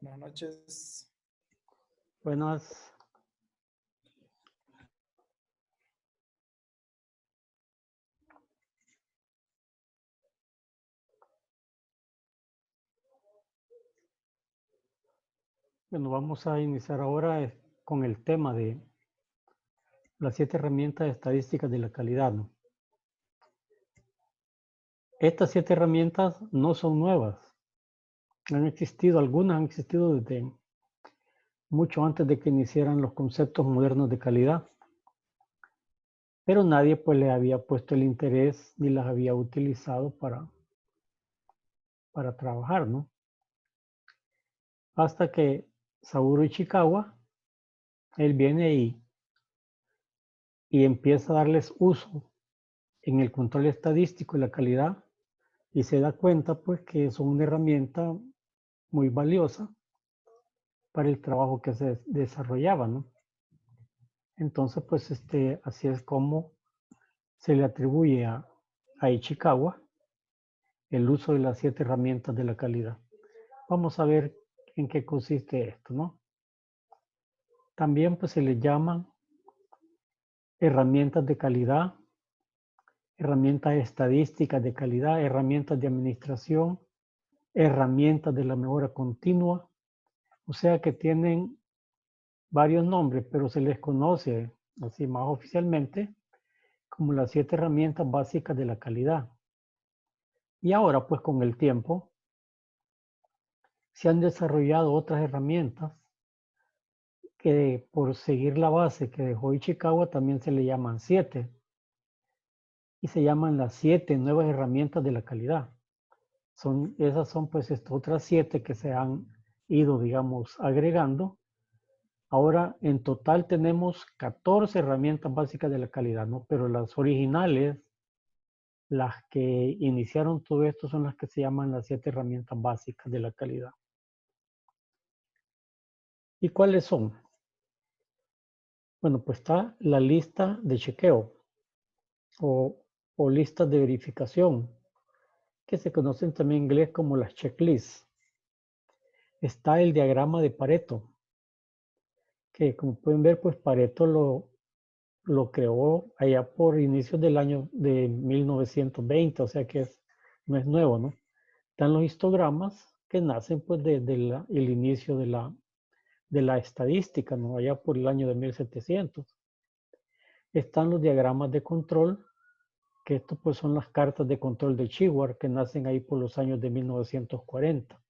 Buenas noches. Buenas. Bueno, vamos a iniciar ahora con el tema de las 7 herramientas estadísticas de la calidad, ¿no? Estas 7 herramientas no son nuevas. Algunas han existido desde mucho antes de que iniciaran los conceptos modernos de calidad. Pero nadie pues le había puesto el interés ni las había utilizado para trabajar, ¿no? Hasta que Saburo Ishikawa, él viene y empieza a darles uso en el control estadístico y la calidad y se da cuenta pues que son una herramienta muy valiosa para el trabajo que se desarrollaba, ¿no? Entonces pues así es como se le atribuye a Ishikawa el uso de las 7 herramientas de la calidad. Vamos a ver en qué consiste esto, ¿no? También pues se le llaman herramientas de calidad, herramientas estadísticas de calidad, herramientas de administración, herramientas de la mejora continua, o sea que tienen varios nombres, pero se les conoce así más oficialmente como las 7 herramientas básicas de la calidad. Y ahora pues con el tiempo se han desarrollado otras herramientas que por seguir la base que dejó Ishikawa también se le llaman 7 y se llaman las 7 nuevas herramientas de la calidad. Esas son pues otras 7 que se han ido, digamos, agregando. Ahora en total tenemos 14 herramientas básicas de la calidad, ¿no? Pero las originales, las que iniciaron todo esto son las que se llaman las 7 herramientas básicas de la calidad. ¿Y cuáles son? Bueno, pues está la lista de chequeo o listas de verificación, que se conocen también en inglés como las checklists. Está el diagrama de Pareto, que como pueden ver, pues Pareto lo creó allá por inicios del año de 1920, o sea que no es nuevo, ¿no? Están los histogramas que nacen pues desde el inicio de la estadística, ¿no? Allá por el año de 1700. Están los diagramas de control, que estos pues son las cartas de control de Shewhart, que nacen ahí por los años de 1940.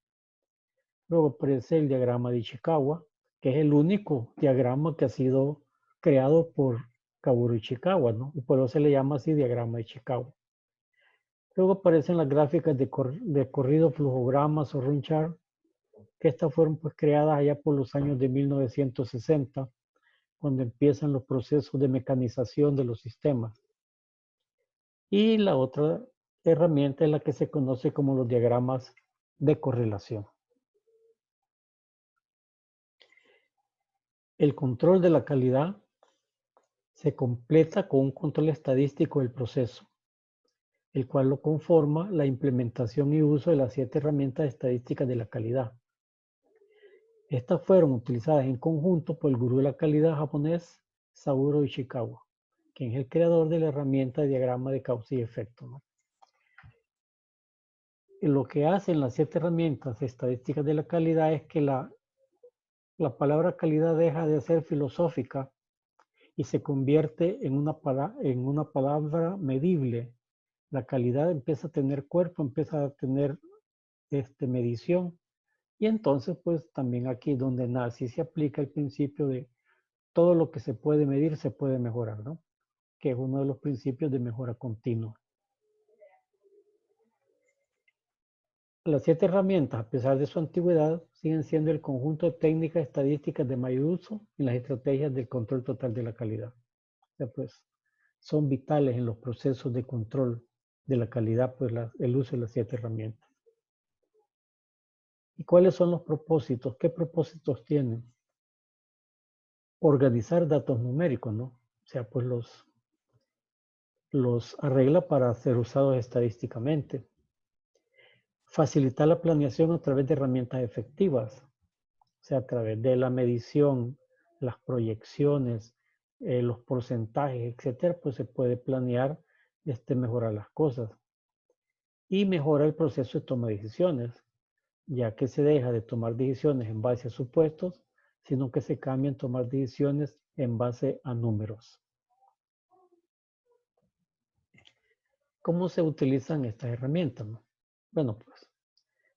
Luego aparece el diagrama de Ishikawa, que es el único diagrama que ha sido creado por Kaoru Ishikawa, ¿no? Y por eso se le llama así diagrama de Ishikawa. Luego aparecen las gráficas de corrido, flujogramas o run chart, que estas fueron pues creadas allá por los años de 1960, cuando empiezan los procesos de mecanización de los sistemas. Y la otra herramienta es la que se conoce como los diagramas de correlación. El control de la calidad se completa con un control estadístico del proceso, el cual lo conforma la implementación y uso de las 7 herramientas estadísticas de la calidad. Estas fueron utilizadas en conjunto por el gurú de la calidad japonés Saburo Ishikawa, quien es el creador de la herramienta de diagrama de causa y efecto, ¿no? Lo que hacen las 7 herramientas estadísticas de la calidad es que la palabra calidad deja de ser filosófica y se convierte en una palabra medible. La calidad empieza a tener cuerpo, empieza a tener medición. Y entonces, pues también aquí donde nace y se aplica el principio de todo lo que se puede medir se puede mejorar, ¿no? Que es uno de los principios de mejora continua. Las 7 herramientas, a pesar de su antigüedad, siguen siendo el conjunto de técnicas estadísticas de mayor uso en las estrategias del control total de la calidad. O sea, pues son vitales en los procesos de control de la calidad, pues el uso de las 7 herramientas. ¿Y cuáles son los propósitos? ¿Qué propósitos tienen? Organizar datos numéricos, ¿no? O sea, pues los arregla para ser usados estadísticamente. Facilitar la planeación a través de herramientas efectivas. O sea, a través de la medición, las proyecciones, los porcentajes, etcétera, pues se puede planear, mejorar las cosas. Y mejora el proceso de toma de decisiones, ya que se deja de tomar decisiones en base a supuestos, sino que se cambian a tomar decisiones en base a números. ¿Cómo se utilizan estas herramientas? Bueno, pues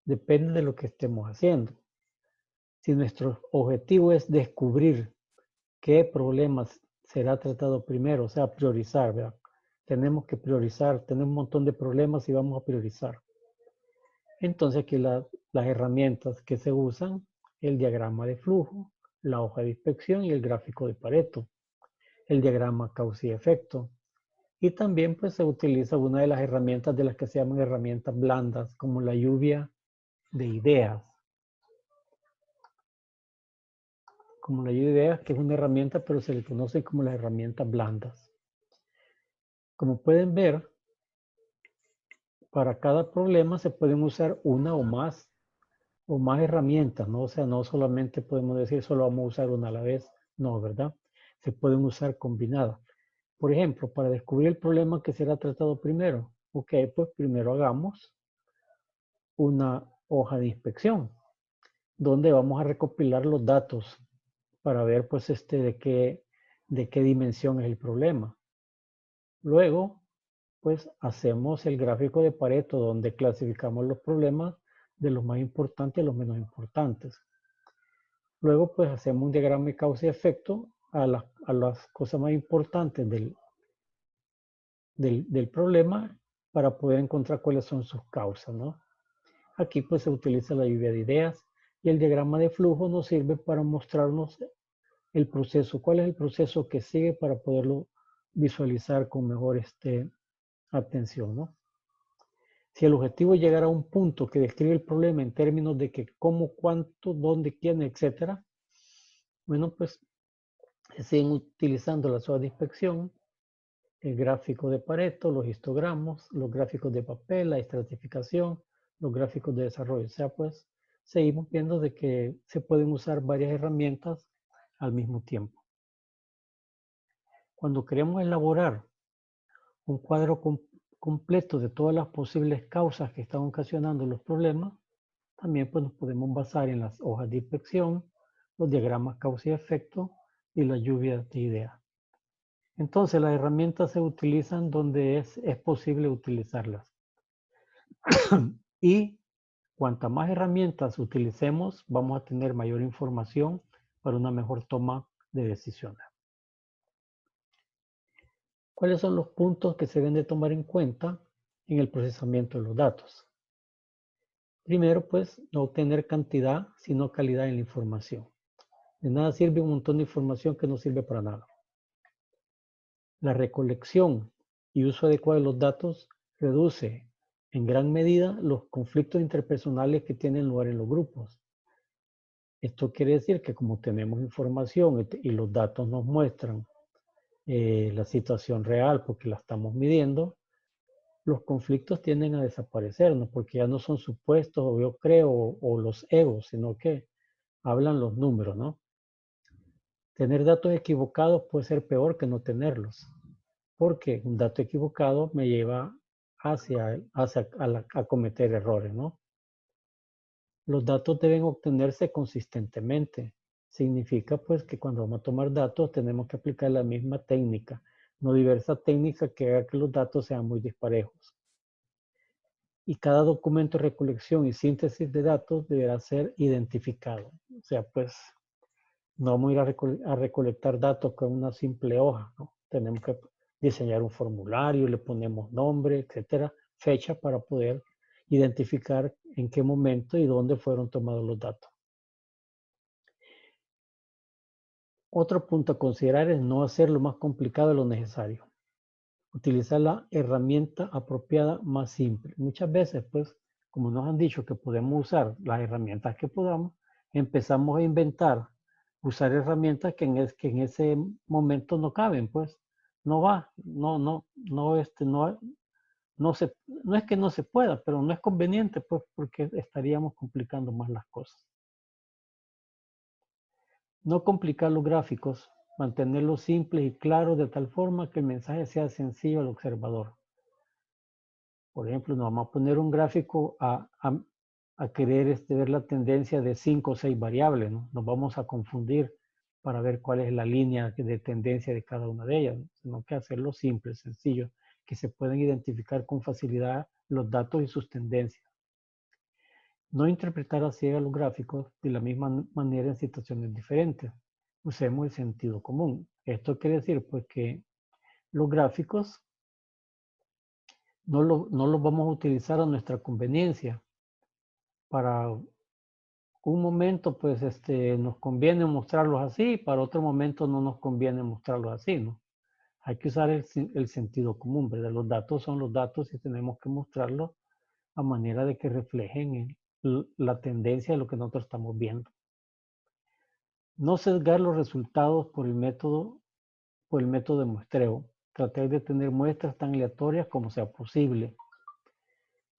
depende de lo que estemos haciendo. Si nuestro objetivo es descubrir qué problemas será tratado primero, o sea, priorizar, ¿verdad? Tenemos que priorizar, tenemos un montón de problemas y vamos a priorizar. Entonces aquí las herramientas que se usan, el diagrama de flujo, la hoja de inspección y el gráfico de Pareto, el diagrama causa y efecto. Y también pues se utiliza una de las herramientas de las que se llaman herramientas blandas, como la lluvia de ideas. Como la lluvia de ideas, que es una herramienta, pero se le conoce como las herramientas blandas. Como pueden ver, para cada problema se pueden usar una o más herramientas, ¿no? O sea, no solamente podemos decir solo vamos a usar una a la vez, no, ¿verdad? Se pueden usar combinadas. Por ejemplo, para descubrir el problema que será tratado primero, ok, pues primero hagamos una hoja de inspección, donde vamos a recopilar los datos para ver, pues, de qué dimensión es el problema. Luego, pues, hacemos el gráfico de Pareto, donde clasificamos los problemas de los más importantes a los menos importantes. Luego, pues, hacemos un diagrama de causa y efecto a las cosas más importantes del problema para poder encontrar cuáles son sus causas, ¿no? Aquí, pues, se utiliza la lluvia de ideas y el diagrama de flujo nos sirve para mostrarnos el proceso, cuál es el proceso que sigue para poderlo visualizar con mejor atención, ¿no? Si el objetivo es llegar a un punto que describe el problema en términos de que cómo, cuánto, dónde, quién, etcétera, bueno, pues se siguen utilizando las hojas de inspección, el gráfico de Pareto, los histogramos, los gráficos de papel, la estratificación, los gráficos de desarrollo. O sea, pues seguimos viendo de que se pueden usar varias herramientas al mismo tiempo. Cuando queremos elaborar un cuadro completo de todas las posibles causas que están ocasionando los problemas, también pues, nos podemos basar en las hojas de inspección, los diagramas causa y efecto y la lluvia de ideas. Entonces las herramientas se utilizan donde es posible utilizarlas. Y cuanta más herramientas utilicemos, vamos a tener mayor información para una mejor toma de decisiones. ¿Cuáles son los puntos que se deben de tomar en cuenta en el procesamiento de los datos? Primero, pues, no obtener cantidad, sino calidad en la información. De nada sirve un montón de información que no sirve para nada. La recolección y uso adecuado de los datos reduce en gran medida los conflictos interpersonales que tienen lugar en los grupos. Esto quiere decir que como tenemos información y los datos nos muestran la situación real porque la estamos midiendo, los conflictos tienden a desaparecer, ¿no? Porque ya no son supuestos o yo creo o los egos, sino que hablan los números, ¿no? Tener datos equivocados puede ser peor que no tenerlos, porque un dato equivocado me lleva a cometer errores, ¿no? Los datos deben obtenerse consistentemente. Significa pues que cuando vamos a tomar datos tenemos que aplicar la misma técnica, no diversa técnica que haga que los datos sean muy disparejos. Y cada documento de recolección y síntesis de datos deberá ser identificado. O sea, pues no vamos a ir a recolectar datos con una simple hoja, ¿no? Tenemos que diseñar un formulario, le ponemos nombre, etcétera, fecha para poder identificar en qué momento y dónde fueron tomados los datos. Otro punto a considerar es no hacerlo más complicado de lo necesario. Utilizar la herramienta apropiada más simple. Muchas veces, pues, como nos han dicho que podemos usar las herramientas que podamos, empezamos a inventar, usar herramientas que en ese momento no caben, pues. No va, no es que no se pueda, pero no es conveniente, pues, porque estaríamos complicando más las cosas. No complicar los gráficos, mantenerlos simples y claros de tal forma que el mensaje sea sencillo al observador. Por ejemplo, nos vamos a poner un gráfico a querer ver la tendencia de 5 o 6 variables, ¿no? Nos vamos a confundir para ver cuál es la línea de tendencia de cada una de ellas, ¿no? Sino que hacerlo simple, sencillo, que se pueden identificar con facilidad los datos y sus tendencias. No interpretar a ciegas los gráficos de la misma manera en situaciones diferentes. Usemos el sentido común. Esto quiere decir pues que los gráficos no los vamos a utilizar a nuestra conveniencia. Para un momento pues nos conviene mostrarlos así, para otro momento no nos conviene mostrarlos así, ¿no? Hay que usar el sentido común, ¿verdad? Los datos son los datos y tenemos que mostrarlos a manera de que reflejen la tendencia de lo que nosotros estamos viendo. No sesgar los resultados por el método de muestreo. Tratar de tener muestras tan aleatorias como sea posible.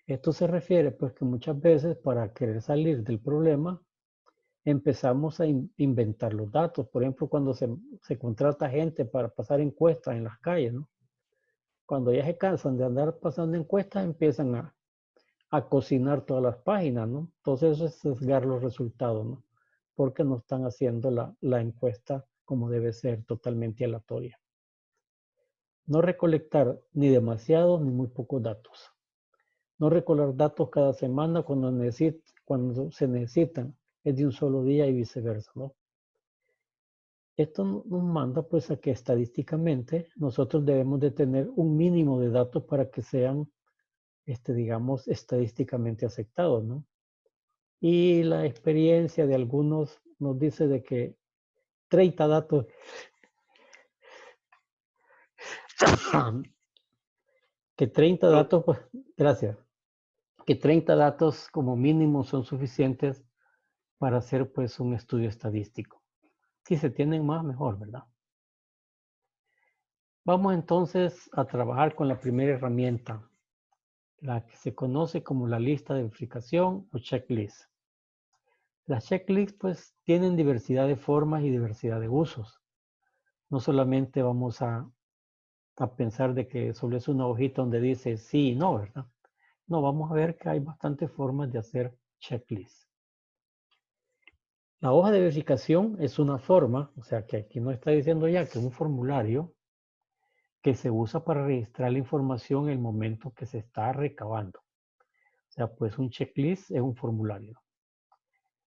Esto se refiere pues que muchas veces para querer salir del problema empezamos a inventar los datos. Por ejemplo, cuando se contrata gente para pasar encuestas en las calles, ¿no? Cuando ya se cansan de andar pasando encuestas, empiezan a cocinar todas las páginas, ¿no? Entonces eso es sesgar los resultados, ¿no? Porque no están haciendo la encuesta como debe ser, totalmente aleatoria. No recolectar ni demasiados ni muy pocos datos. No recolectar datos cada semana cuando se necesitan, es de un solo día y viceversa, ¿no? Esto nos manda pues a que estadísticamente nosotros debemos de tener un mínimo de datos para que sean, digamos, estadísticamente aceptados, ¿no? Y la experiencia de algunos nos dice de que 30 datos, que 30 datos, pues, gracias, que 30 datos como mínimo son suficientes para hacer pues un estudio estadístico. Si se tienen más, mejor, ¿verdad? Vamos entonces a trabajar con la primera herramienta, la que se conoce como la lista de verificación o checklist. Las checklists pues tienen diversidad de formas y diversidad de usos. No solamente vamos a pensar de que solo es una hojita donde dice sí y no, ¿verdad? No, vamos a ver que hay bastantes formas de hacer checklists. La hoja de verificación es una forma, o sea que aquí no está diciendo ya que es un formulario que se usa para registrar la información en el momento que se está recabando. O sea, pues un checklist es un formulario.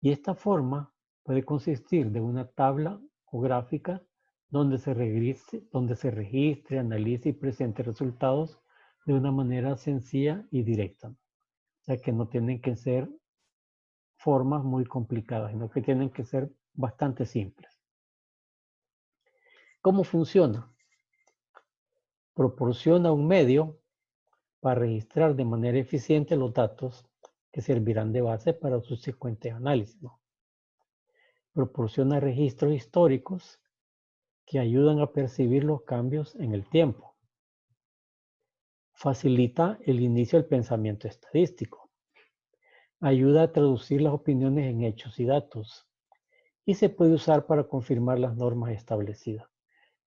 Y esta forma puede consistir de una tabla o gráfica donde se registre, analice y presente resultados de una manera sencilla y directa. O sea, que no tienen que ser formas muy complicadas, sino que tienen que ser bastante simples. ¿Cómo funciona? Proporciona un medio para registrar de manera eficiente los datos que servirán de base para subsecuentes análisis, ¿no? Proporciona registros históricos que ayudan a percibir los cambios en el tiempo. Facilita el inicio del pensamiento estadístico. Ayuda a traducir las opiniones en hechos y datos. Y se puede usar para confirmar las normas establecidas.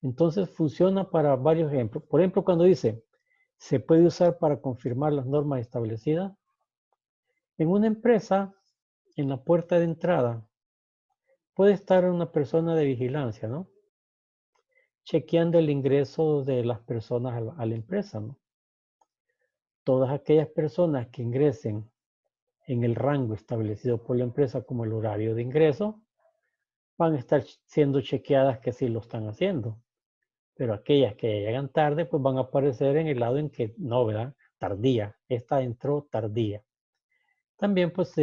Entonces funciona para varios ejemplos. Por ejemplo, cuando dice, se puede usar para confirmar las normas establecidas. En una empresa, en la puerta de entrada, puede estar una persona de vigilancia, ¿no? Chequeando el ingreso de las personas a la empresa, ¿no? Todas aquellas personas que ingresen en el rango establecido por la empresa como el horario de ingreso, van a estar siendo chequeadas que sí lo están haciendo. Pero aquellas que llegan tarde, pues van a aparecer en el lado en que no, ¿verdad? Tardía. Esta entró tardía. También pues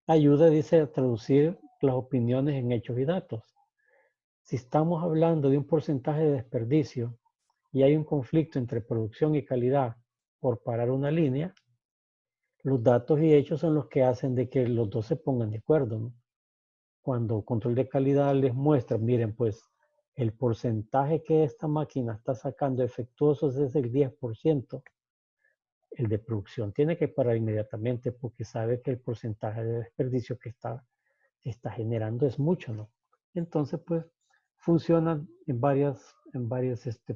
ayuda, dice, a traducir las opiniones en hechos y datos. Si estamos hablando de un porcentaje de desperdicio y hay un conflicto entre producción y calidad por parar una línea, los datos y hechos son los que hacen de que los dos se pongan de acuerdo, ¿no? Cuando control de calidad les muestra, miren, pues el porcentaje que esta máquina está sacando efectuosos es el 10%. El de producción tiene que parar inmediatamente porque sabe que el porcentaje de desperdicio que está generando es mucho, ¿no? Entonces, pues, funcionan en varios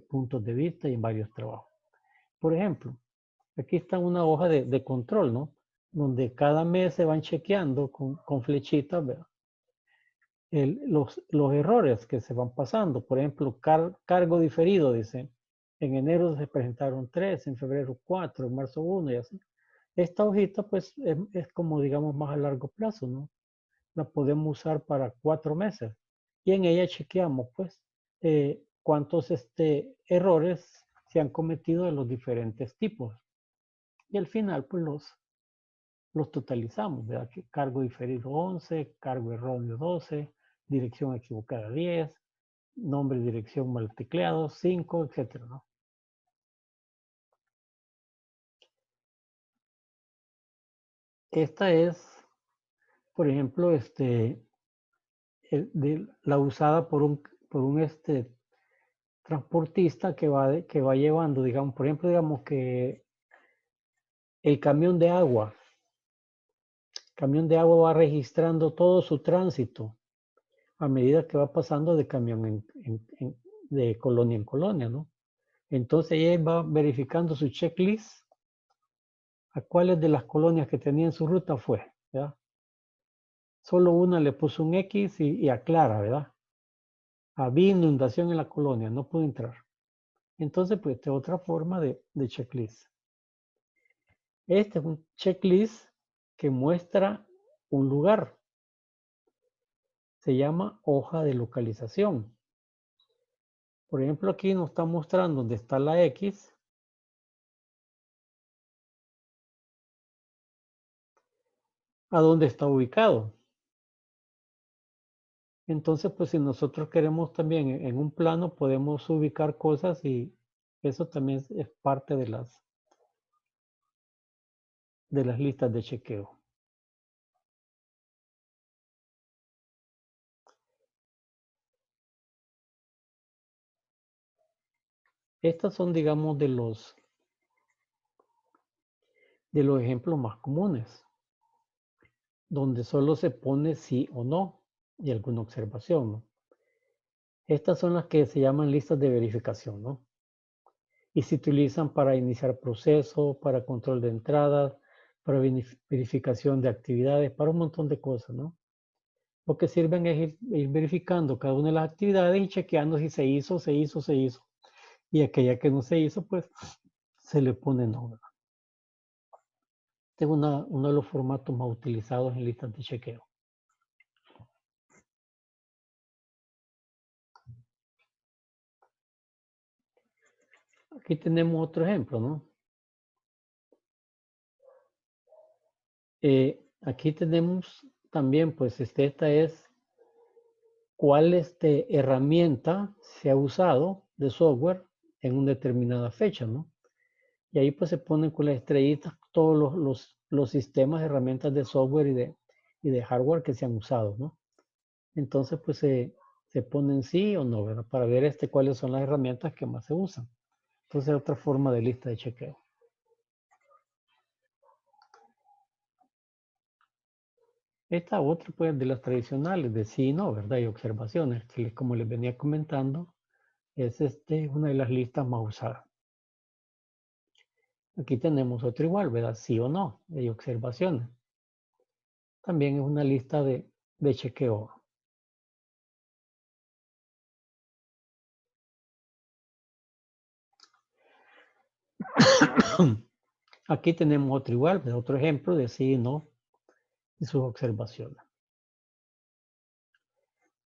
puntos de vista y en varios trabajos. Por ejemplo, aquí está una hoja de control, ¿no? Donde cada mes se van chequeando con flechitas, ¿verdad? Los errores que se van pasando. Por ejemplo, cargo diferido, dice. En enero se presentaron 3, en febrero 4, en marzo 1 y así. Esta hojita, pues, es como, digamos, más a largo plazo, ¿no? La podemos usar para 4 meses. Y en ella chequeamos, pues, cuántos errores se han cometido de los diferentes tipos. Y al final, pues, los totalizamos, ¿verdad? Que cargo diferido 11, cargo erróneo 12, dirección equivocada 10, nombre y dirección mal tecleados 5, etcétera, ¿no? Esta es, por ejemplo, la usada por un transportista que va llevando, digamos, por ejemplo, digamos que el camión de agua va registrando todo su tránsito a medida que va pasando de camión de colonia en colonia, ¿no? Entonces ella va verificando su checklist a cuáles de las colonias que tenía en su ruta fue, ¿verdad? Solo una le puso un X y aclara, ¿verdad? Había inundación en la colonia, no pudo entrar. Entonces, pues, esta es otra forma de checklist. Este es un checklist que muestra un lugar. Se llama hoja de localización. Por ejemplo, aquí nos está mostrando dónde está la X. A dónde está ubicado. Entonces, pues si nosotros queremos también en un plano, podemos ubicar cosas y eso también es parte de las listas de chequeo. Estas son, digamos, de los ejemplos más comunes, donde solo se pone sí o no y alguna observación, ¿no? Estas son las que se llaman listas de verificación, ¿no? Y se utilizan para iniciar procesos, para control de entradas, para verificación de actividades, para un montón de cosas, ¿no? Lo que sirven es ir verificando cada una de las actividades y chequeando si se hizo, se hizo, se hizo. Y aquella que no se hizo, pues se le pone no. Este es uno de los formatos más utilizados en listas de chequeo. Aquí tenemos otro ejemplo, ¿no? Aquí tenemos también, pues esta es cuál herramienta se ha usado de software en una determinada fecha, ¿no? Y ahí pues se ponen con las estrellitas todos los sistemas, herramientas de software y de hardware que se han usado, ¿no? Entonces pues se ponen sí o no, ¿verdad? Para ver cuáles son las herramientas que más se usan. Entonces es otra forma de lista de chequeo. Esta otra pues de las tradicionales de sí y no, ¿verdad? Y observaciones, que como les venía comentando, es una de las listas más usadas. Aquí tenemos otro igual, ¿verdad? Sí o no, y observaciones. También es una lista de chequeo. Aquí tenemos otro igual, ¿verdad? Otro ejemplo de sí y no y sus observaciones.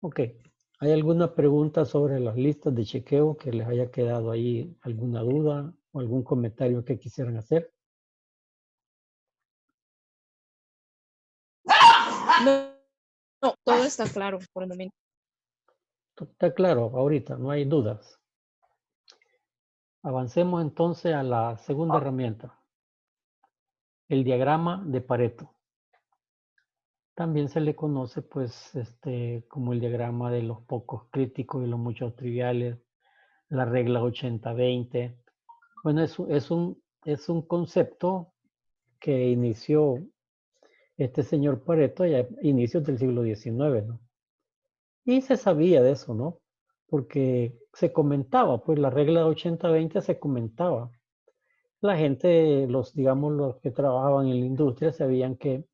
Ok. ¿Hay alguna pregunta sobre las listas de chequeo que les haya quedado ahí? ¿Alguna duda o algún comentario que quisieran hacer? No, todo está claro por el momento. Está claro, ahorita, no hay dudas. Avancemos entonces a la segunda herramienta, el diagrama de Pareto. También se le conoce pues como el diagrama de los pocos críticos y los muchos triviales, la regla 80-20. Bueno, es un concepto que inició este señor Pareto ya a inicios del siglo XIX, ¿no? Y se sabía de eso, ¿no? Porque se comentaba, pues la regla de 80-20 se comentaba. La gente, digamos, los que trabajaban en la industria sabían que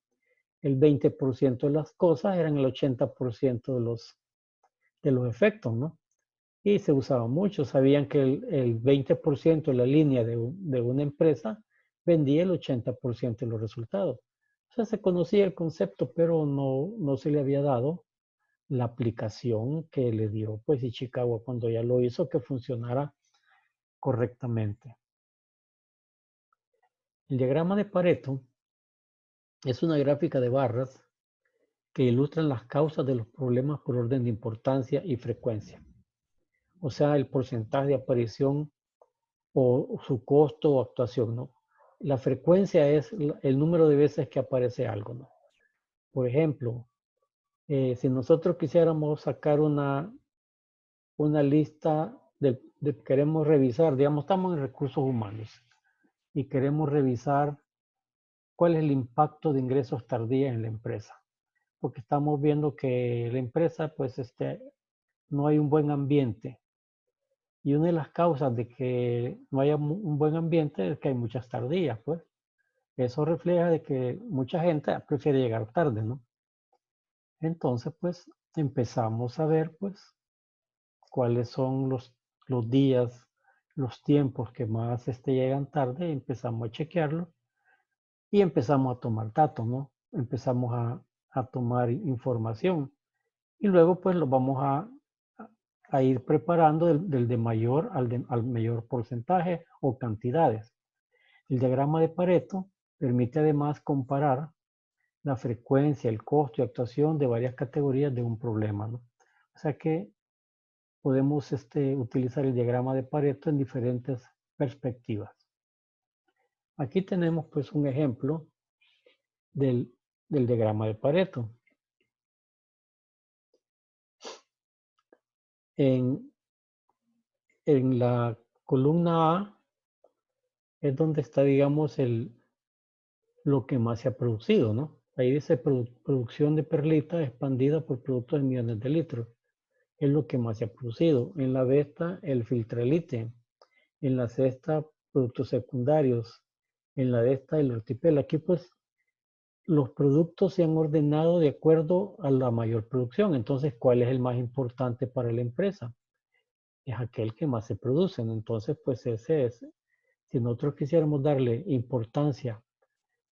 el 20% de las cosas eran el 80% de los efectos, ¿no? Y se usaba mucho. Sabían que el 20% de la línea de una empresa vendía el 80% de los resultados. O sea, se conocía el concepto, pero no se le había dado la aplicación que le dio, pues, y Chicago cuando ya lo hizo que funcionara correctamente. El diagrama de Pareto es una gráfica de barras que ilustra las causas de los problemas por orden de importancia y frecuencia. O sea, el porcentaje de aparición o su costo o actuación, ¿no? La frecuencia es el número de veces que aparece algo, ¿no? Por ejemplo, si nosotros quisiéramos sacar una lista queremos revisar, digamos, estamos en recursos humanos y queremos revisar cuál es el impacto de ingresos tardíos en la empresa, porque estamos viendo que la empresa, pues, no hay un buen ambiente. Y una de las causas de que no haya un buen ambiente es que hay muchas tardías, pues. Eso refleja de que mucha gente prefiere llegar tarde, ¿no? Entonces, pues, empezamos a ver, pues, cuáles son los días, los tiempos que más llegan tarde, y empezamos a chequearlo y empezamos a tomar datos, ¿no? Empezamos a tomar información y luego, pues, lo vamos a ir preparando del de mayor al mayor porcentaje o cantidades. El diagrama de Pareto permite además comparar la frecuencia, el costo y actuación de varias categorías de un problema, ¿no? O sea que podemos utilizar el diagrama de Pareto en diferentes perspectivas. Aquí tenemos pues un ejemplo del diagrama de Pareto. En, en la columna A es donde está, digamos, lo que más se ha producido, ¿no? Ahí dice producción de perlita expandida por productos de millones de litros. Es lo que más se ha producido. En la B está el filtrelite. En la C está productos secundarios. En la D está el ortipel. Aquí pues los productos se han ordenado de acuerdo a la mayor producción. Entonces, ¿cuál es el más importante para la empresa? Es aquel que más se produce. Entonces, pues ese es. Si nosotros quisiéramos darle importancia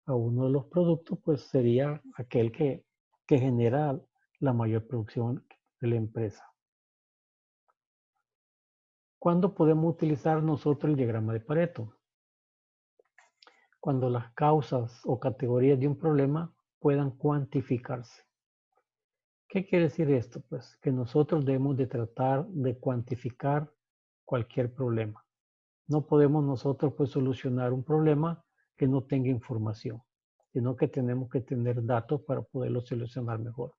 a uno de los productos, pues sería aquel que genera la mayor producción de la empresa. ¿Cuándo podemos utilizar nosotros el diagrama de Pareto? Cuando las causas o categorías de un problema puedan cuantificarse. ¿Qué quiere decir esto? Pues que nosotros debemos de tratar de cuantificar cualquier problema. No podemos nosotros pues solucionar un problema que no tenga información, sino que tenemos que tener datos para poderlo solucionar mejor.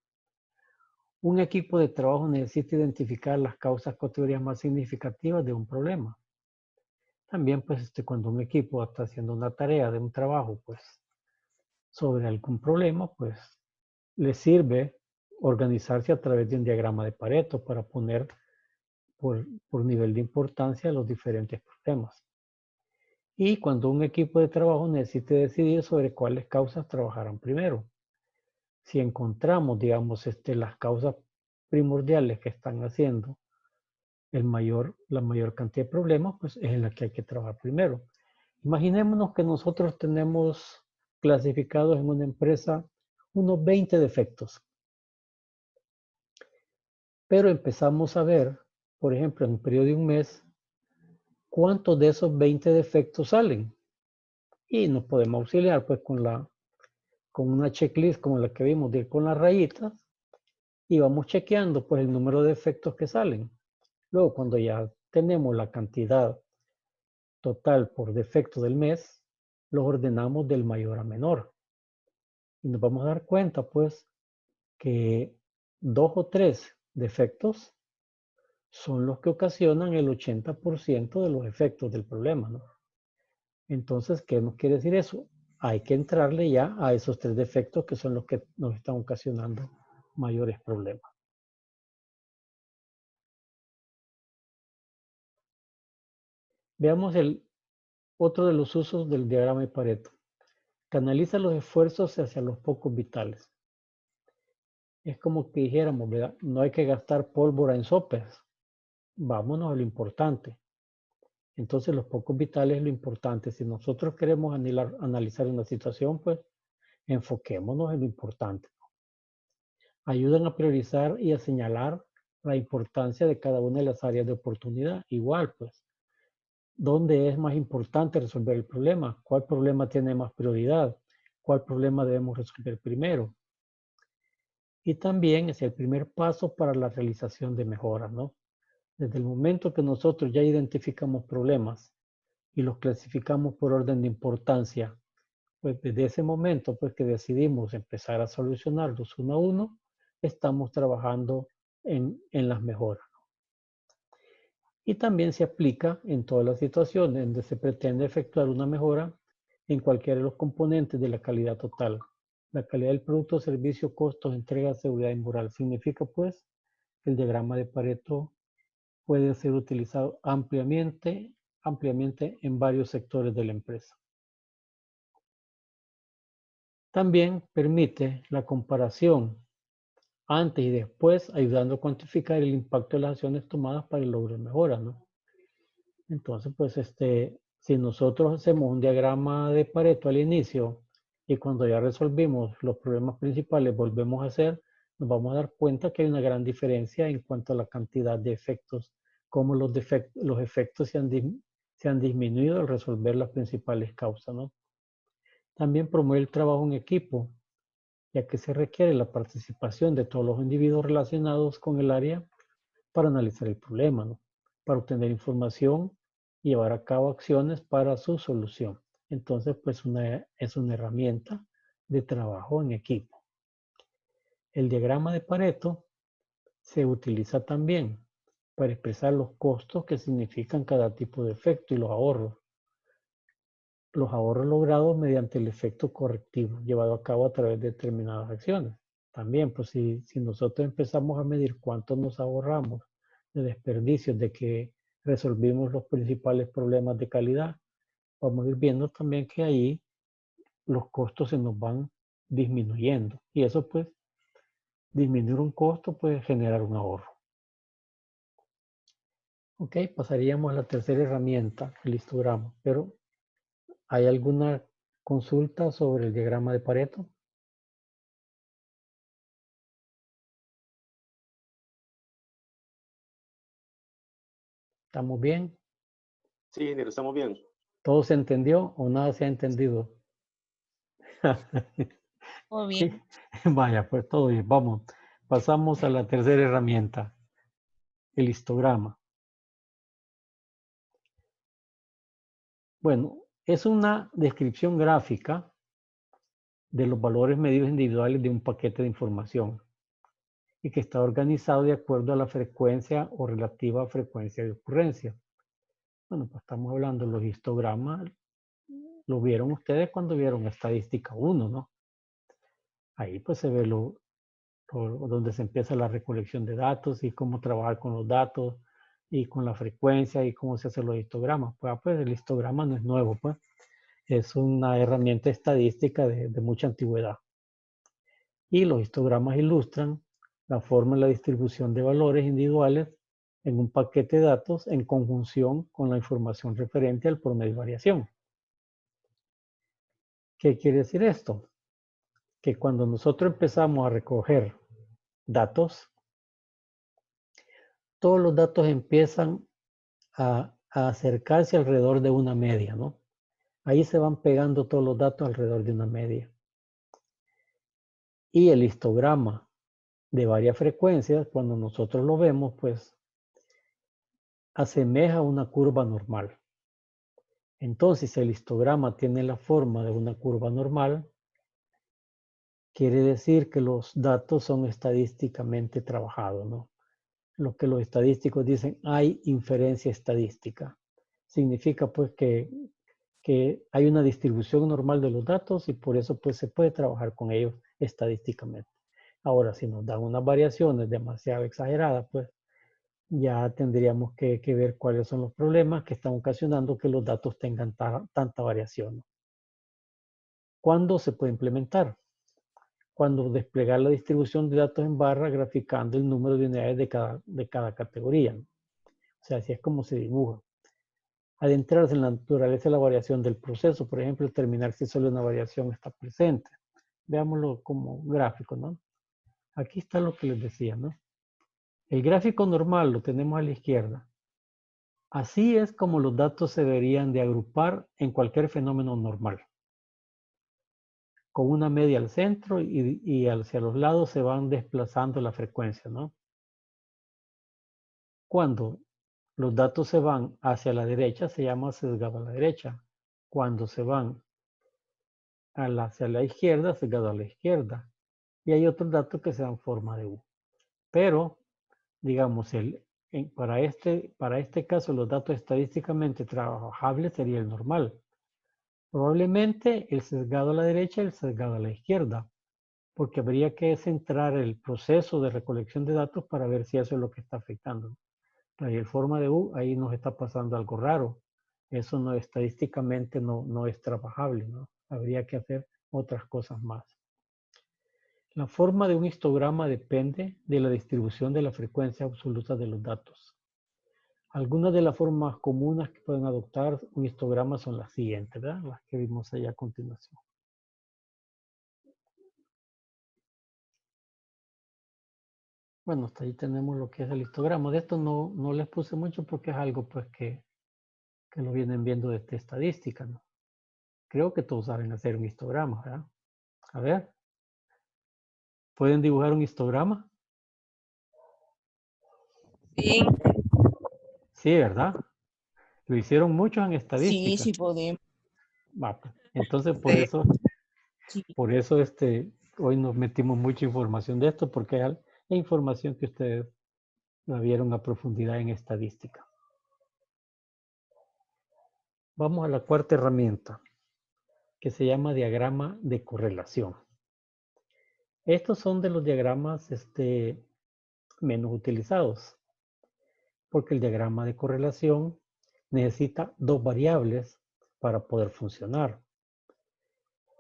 Un equipo de trabajo necesita identificar las causas categorías más significativas de un problema. También pues cuando un equipo está haciendo una tarea de un trabajo pues sobre algún problema, pues le sirve organizarse a través de un diagrama de Pareto para poner por nivel de importancia los diferentes problemas. Y cuando un equipo de trabajo necesite decidir sobre cuáles causas trabajarán primero. Si encontramos, digamos, las causas primordiales que están haciendo la mayor cantidad de problemas, pues es en la que hay que trabajar primero. Imaginémonos que nosotros tenemos clasificados en una empresa unos 20 defectos. Pero empezamos a ver, por ejemplo, en un periodo de un mes, cuántos de esos 20 defectos salen. Y nos podemos auxiliar pues con una checklist como la que vimos de ir con las rayitas y vamos chequeando pues el número de defectos que salen. Luego cuando ya tenemos la cantidad total por defecto del mes, los ordenamos del mayor a menor. Y nos vamos a dar cuenta pues que 2 o 3 defectos son los que ocasionan el 80% de los efectos del problema, ¿no? Entonces, ¿qué nos quiere decir eso? Hay que entrarle ya a esos 3 defectos que son los que nos están ocasionando mayores problemas. Veamos otro de los usos del diagrama de Pareto. Canaliza los esfuerzos hacia los pocos vitales. Es como que dijéramos, ¿verdad? No hay que gastar pólvora en sopes. Vámonos a lo importante. Entonces, los pocos vitales es lo importante. Si nosotros queremos analizar una situación, pues enfoquémonos en lo importante. Ayudan a priorizar y a señalar la importancia de cada una de las áreas de oportunidad. Igual, pues, ¿dónde es más importante resolver el problema? ¿Cuál problema tiene más prioridad? ¿Cuál problema debemos resolver primero? Y también es el primer paso para la realización de mejoras, ¿no? Desde el momento que nosotros ya identificamos problemas y los clasificamos por orden de importancia, pues desde ese momento pues que decidimos empezar a solucionarlos uno a uno, estamos trabajando en las mejoras. Y también se aplica en todas las situaciones donde se pretende efectuar una mejora en cualquiera de los componentes de la calidad total. La calidad del producto, servicio, costos, entrega, seguridad y moral. Significa pues que el diagrama de Pareto puede ser utilizado ampliamente en varios sectores de la empresa. También permite la comparación antes y después, ayudando a cuantificar el impacto de las acciones tomadas para el logro de mejoras, ¿no? Entonces, pues, si nosotros hacemos un diagrama de Pareto al inicio y cuando ya resolvimos los problemas principales volvemos a hacer, nos vamos a dar cuenta que hay una gran diferencia en cuanto a la cantidad de efectos, cómo los efectos se han disminuido al resolver las principales causas, ¿no? También promueve el trabajo en equipo, ya que se requiere la participación de todos los individuos relacionados con el área para analizar el problema, ¿no? Para obtener información y llevar a cabo acciones para su solución. Entonces, pues es una herramienta de trabajo en equipo. El diagrama de Pareto se utiliza también para expresar los costos que significan cada tipo de efecto y los ahorros. Los ahorros logrados mediante el efecto correctivo llevado a cabo a través de determinadas acciones. También, pues si nosotros empezamos a medir cuánto nos ahorramos de desperdicios de que resolvimos los principales problemas de calidad, vamos a ir viendo también que ahí los costos se nos van disminuyendo. Y eso pues, disminuir un costo puede generar un ahorro. Ok, pasaríamos a la tercera herramienta, el histograma. Pero, ¿hay alguna consulta sobre el diagrama de Pareto? ¿Estamos bien? Sí, ingeniero, estamos bien. ¿Todo se entendió o nada se ha entendido? Todo bien. Vaya, pues todo bien. Vamos, pasamos a la tercera herramienta, el histograma. Bueno, es una descripción gráfica de los valores medidos individuales de un paquete de información y que está organizado de acuerdo a la frecuencia o relativa frecuencia de ocurrencia. Bueno, pues estamos hablando de los histogramas, lo vieron ustedes cuando vieron estadística 1, ¿no? Ahí pues se ve donde se empieza la recolección de datos y cómo trabajar con los datos y con la frecuencia y cómo se hacen los histogramas. Pues el histograma no es nuevo, pues es una herramienta estadística de mucha antigüedad. Y los histogramas ilustran la forma y la distribución de valores individuales en un paquete de datos en conjunción con la información referente al promedio de variación. ¿Qué quiere decir esto? Que cuando nosotros empezamos a recoger datos, todos los datos empiezan a acercarse alrededor de una media, ¿no? Ahí se van pegando todos los datos alrededor de una media. Y el histograma de varias frecuencias, cuando nosotros lo vemos, pues asemeja una curva normal. Entonces, el histograma tiene la forma de una curva normal, quiere decir que los datos son estadísticamente trabajados, ¿no? Lo que los estadísticos dicen, hay inferencia estadística. Significa pues que hay una distribución normal de los datos y por eso pues se puede trabajar con ellos estadísticamente. Ahora, si nos dan unas variaciones demasiado exageradas, pues ya tendríamos que ver cuáles son los problemas que están ocasionando que los datos tengan tanta variación, ¿no? ¿Cuándo se puede implementar? Cuando desplegar la distribución de datos en barra graficando el número de unidades de cada categoría, ¿no? O sea, así es como se dibuja. Adentrarse en la naturaleza de la variación del proceso, por ejemplo, determinar si solo una variación está presente. Veámoslo como gráfico, ¿no? Aquí está lo que les decía, ¿no? El gráfico normal lo tenemos a la izquierda. Así es como los datos se deberían de agrupar en cualquier fenómeno normal. Con una media al centro y hacia los lados se van desplazando la frecuencia, ¿no? Cuando los datos se van hacia la derecha se llama sesgado a la derecha. Cuando se van hacia la izquierda, sesgado a la izquierda. Y hay otros datos que se dan forma de U. Pero, digamos, para este caso, los datos estadísticamente trabajables sería el normal. Probablemente el sesgado a la derecha y el sesgado a la izquierda, porque habría que centrar el proceso de recolección de datos para ver si eso es lo que está afectando. Ahí el forma de U, ahí nos está pasando algo raro. Eso no, estadísticamente no es trabajable, ¿no? Habría que hacer otras cosas más. La forma de un histograma depende de la distribución de la frecuencia absoluta de los datos. Algunas de las formas comunes que pueden adoptar un histograma son las siguientes, ¿verdad? Las que vimos allá a continuación. Bueno, hasta ahí tenemos lo que es el histograma. De esto no les puse mucho porque es algo pues que lo vienen viendo desde estadística, ¿no? Creo que todos saben hacer un histograma, ¿verdad? A ver. ¿Pueden dibujar un histograma? Sí, Sí, ¿verdad? Lo hicieron muchos en sí, estadística. sí podemos. Va, pues. Entonces, Sí. por eso hoy nos metimos mucha información de esto, porque hay información que ustedes la vieron a profundidad en estadística. Vamos a la cuarta herramienta, que se llama diagrama de correlación. Estos son de los diagramas menos utilizados, porque el diagrama de correlación necesita dos variables para poder funcionar.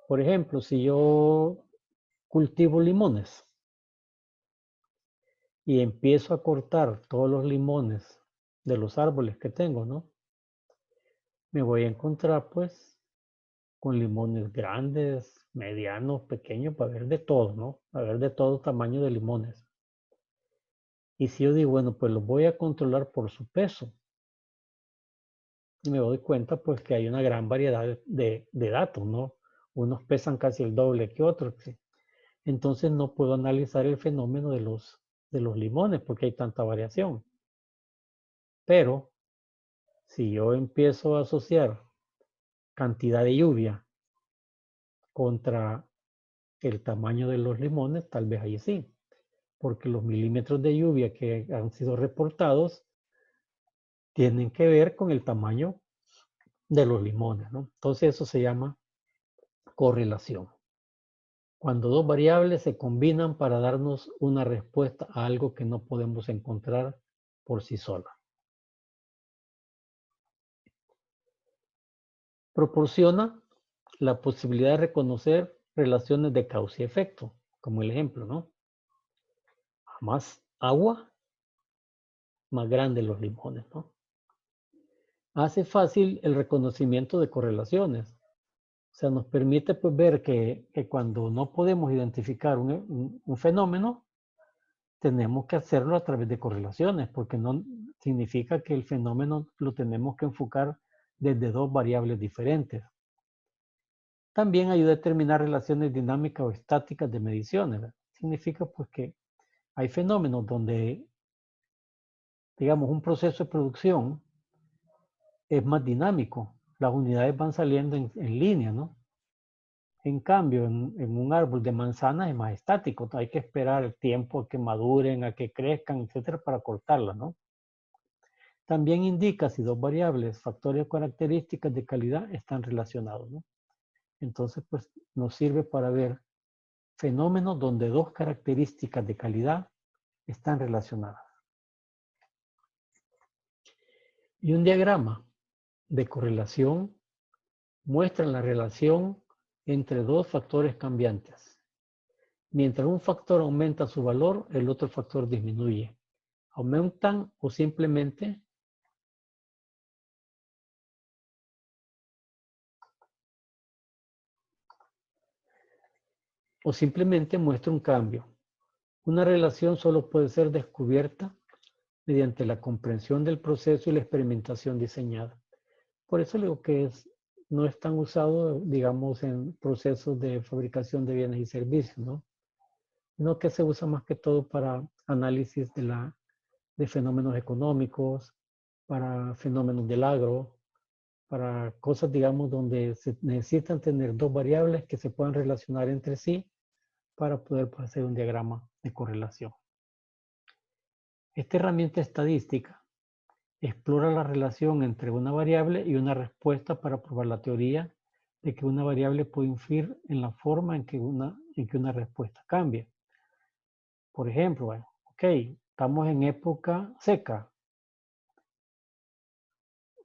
Por ejemplo, si yo cultivo limones y empiezo a cortar todos los limones de los árboles que tengo, ¿no? Me voy a encontrar pues con limones grandes, medianos, pequeños, para ver de todo, ¿no? Para ver de todo tamaño de limones. Y si yo digo, bueno, pues los voy a controlar por su peso. Y me doy cuenta pues que hay una gran variedad de datos, ¿no? Unos pesan casi el doble que otros. ¿Sí? Entonces no puedo analizar el fenómeno de los limones porque hay tanta variación. Pero si yo empiezo a asociar cantidad de lluvia contra el tamaño de los limones, tal vez ahí sí, porque los milímetros de lluvia que han sido reportados tienen que ver con el tamaño de los limones, ¿no? Entonces eso se llama correlación. Cuando dos variables se combinan para darnos una respuesta a algo que no podemos encontrar por sí sola. Proporciona la posibilidad de reconocer relaciones de causa y efecto, como el ejemplo, ¿no? A más agua, más grandes los limones, ¿no? Hace fácil el reconocimiento de correlaciones. O sea, nos permite pues, ver que cuando no podemos identificar un fenómeno, tenemos que hacerlo a través de correlaciones, porque no significa que el fenómeno lo tenemos que enfocar desde dos variables diferentes. También ayuda a determinar relaciones dinámicas o estáticas de mediciones, ¿verdad? Significa pues que hay fenómenos donde, digamos, un proceso de producción es más dinámico. Las unidades van saliendo en línea, ¿no? En cambio, en un árbol de manzanas es más estático. Hay que esperar el tiempo a que maduren, a que crezcan, etcétera, para cortarlas, ¿no? También indica si dos variables, factores o características de calidad están relacionados, ¿no? Entonces, pues nos sirve para ver fenómenos donde dos características de calidad están relacionadas. Y un diagrama de correlación muestra la relación entre dos factores cambiantes. Mientras un factor aumenta su valor, el otro factor disminuye. Aumentan o simplemente muestra un cambio. Una relación solo puede ser descubierta mediante la comprensión del proceso y la experimentación diseñada. Por eso digo que no es tan usado, digamos, en procesos de fabricación de bienes y servicios, ¿no? Sino que se usa más que todo para análisis de fenómenos económicos, para fenómenos del agro, para cosas, digamos, donde se necesitan tener dos variables que se puedan relacionar entre sí para poder hacer un diagrama de correlación. Esta herramienta estadística explora la relación entre una variable y una respuesta para probar la teoría de que una variable puede influir en la forma en que una respuesta cambia. Por ejemplo, bueno, estamos en época seca.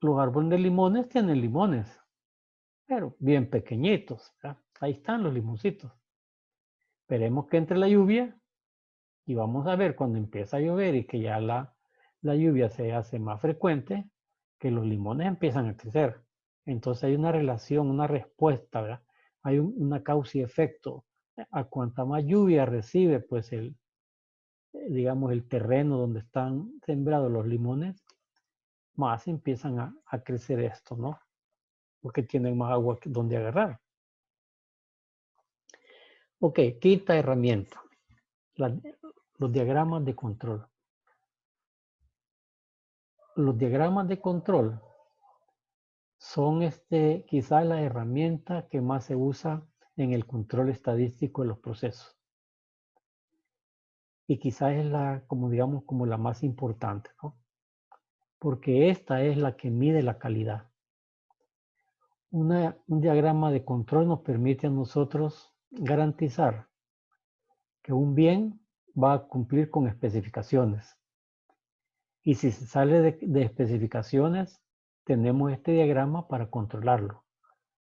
Los árboles de limones tienen limones, pero bien pequeñitos, ¿verdad? Ahí están los limoncitos. Esperemos que entre la lluvia y vamos a ver cuando empieza a llover y que ya la lluvia se hace más frecuente, que los limones empiezan a crecer. Entonces hay una relación, una respuesta, ¿verdad? Hay una causa y efecto. A cuanta más lluvia recibe, pues digamos, el terreno donde están sembrados los limones, más empiezan a crecer esto, ¿no? Porque tienen más agua donde agarrar. Ok, quinta herramienta, los diagramas de control. Los diagramas de control son quizás la herramienta que más se usa en el control estadístico de los procesos. Y quizás es como la más importante, ¿no? Porque esta es la que mide la calidad. Un diagrama de control nos permite a nosotros garantizar que un bien va a cumplir con especificaciones. Y si se sale de especificaciones, tenemos este diagrama para controlarlo.